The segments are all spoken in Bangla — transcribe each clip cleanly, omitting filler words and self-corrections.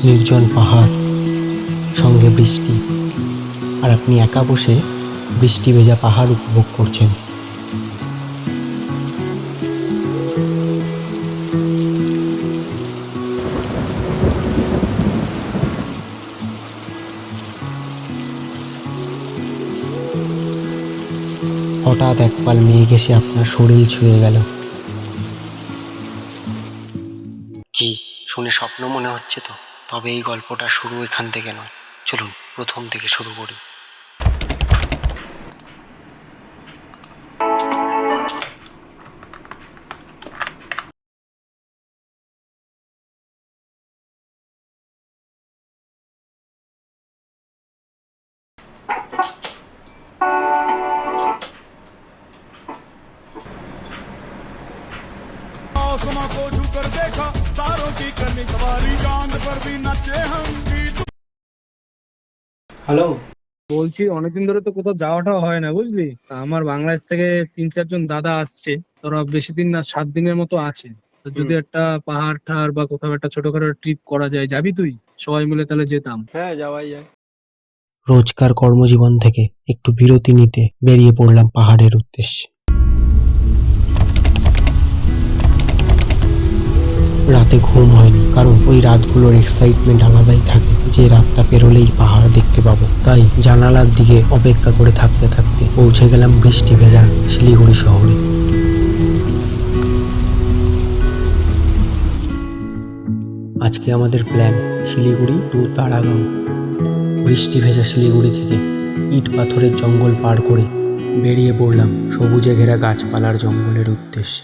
নির্জন পাহাড়, সঙ্গে বৃষ্টি, আর আপনি একা বসে বৃষ্টি ভেজা পাহাড় উপভোগ করছেন। হঠাৎ একপাল মেঘ এসে আপনার শরীর ছুঁয়ে গেল। কি শুনে স্বপ্ন মনে হচ্ছে? তো তবে এই গল্পটা শুরু এখান থেকে নয়, চলুন প্রথম থেকে শুরু করি। आसमां को छूकर देखा तारों की करनी सवारी चांद पर भी नाचे हम गीत। হ্যালো। বলছি অনেকদিন ধরে তো কোথাও যাওয়াটাও হয় না, বুঝলি? তা আমার বাংলাদেশ থেকে 3-4 জন দাদা আসছে, তোরা বেশি দিন না 7 দিনের মতো আছে। তো যদি একটা পাহাড় ঠাড় বা কোথাও একটা ছোটখাটো ট্রিপ করা যায়, যাবি তুই? সবাই মিলে তাহলে যেতাম। হ্যাঁ, যাওয়াই যায়। রোজকার কর্মজীবন থেকে একটু বিরতি নিতে বেরিয়ে পড়লাম পাহাড়ের উদ্দেশ্যে। রাতে ঘুম হয়নি, কারণ ওই রাতগুলোর এক্সাইটমেন্ট আলাদাই থাকে, যে রাতটা পেরোলেই পাহাড় দেখতে পাবো। তাই জানালার দিকে অপেক্ষা করে থাকতে থাকতে পৌঁছে গেলাম বৃষ্টি ভেজা শিলিগুড়ি শহরে। আজকে আমাদের প্ল্যান শিলিগুড়ি টু তারাগাঁও। বৃষ্টি ভেজা শিলিগুড়ি থেকে ইট পাথরের জঙ্গল পার করে বেরিয়ে পড়লাম সবুজে ঘেরা গাছপালার জঙ্গলের উদ্দেশ্যে।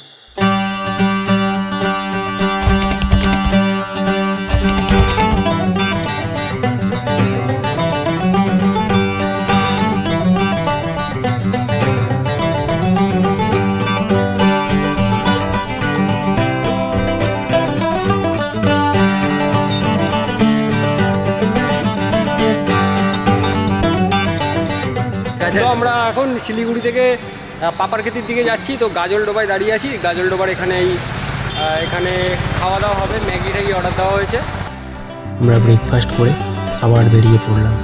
তো আমরা এখন শিলিগুড়ি থেকে পাপারখেতির দিকে যাচ্ছি। তো গাজলডোবায় দাঁড়িয়ে আছি। গাজলডোবার এখানে খাওয়া দাওয়া হবে, ম্যাগি ট্যাগি অর্ডার দেওয়া হয়েছে। আমরা ব্রেকফাস্ট করে আবার বেরিয়ে পড়লাম।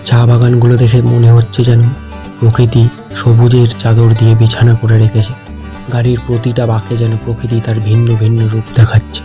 চা বাগানগুলো দেখে মনে হচ্ছে যেন প্রকৃতি সবুজের চাদর দিয়ে বিছানা করে রেখেছে। গাড়ির প্রতিটা বাঁকে যেন প্রকৃতি তার ভিন্ন ভিন্ন রূপ দেখাচ্ছে।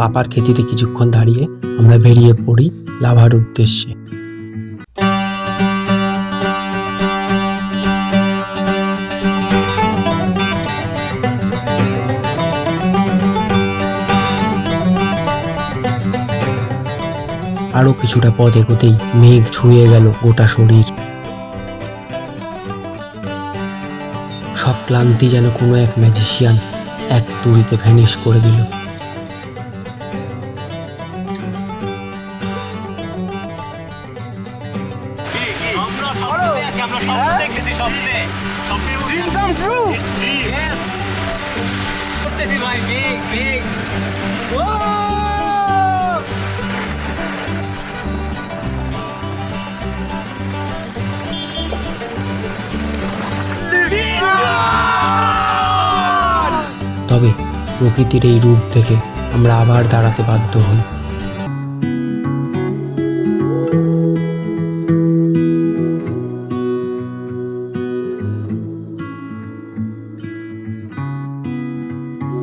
পাপার খেতিতে কিছুক্ষণ দাঁড়িয়ে আমরা বেরিয়ে পড়ি লাভার উদ্দেশ্যে। আরো কিছুটা পথ এগোতেই মেঘ ছুঁয়ে গেল গোটা শরীর। সব ক্লান্তি যেন কোনো এক ম্যাজিশিয়ান এক তুড়িতে ভ্যানিশ করে দিল। তবে প্রকৃতির এই রূপ দেখে আমরা আবার দাঁড়াতে বাধ্য হই।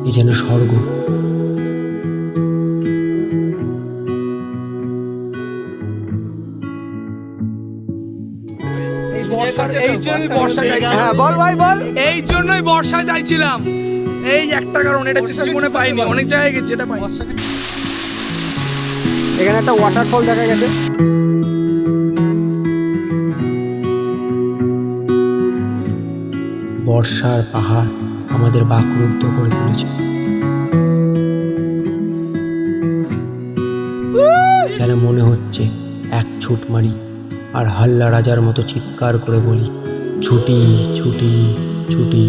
এ যেন স্বর্গ। এই জন্যই বর্ষা চাইছিলাম, এই একটা কারণ, এটা জীবনে পাইনি, অনেক জায়গায় গেছি, এটা পাই। এখানে একটা ওয়াটারফল দেখা গেছে। বর্ষার পাহাড় আমাদের বাকরুদ্ধ করে তুলেছে। যেন মনে হচ্ছে এক ছুট মারি আর হাল্লা রাজার মতো চিৎকার করে বলি, ছুটি ছুটি ছুটি।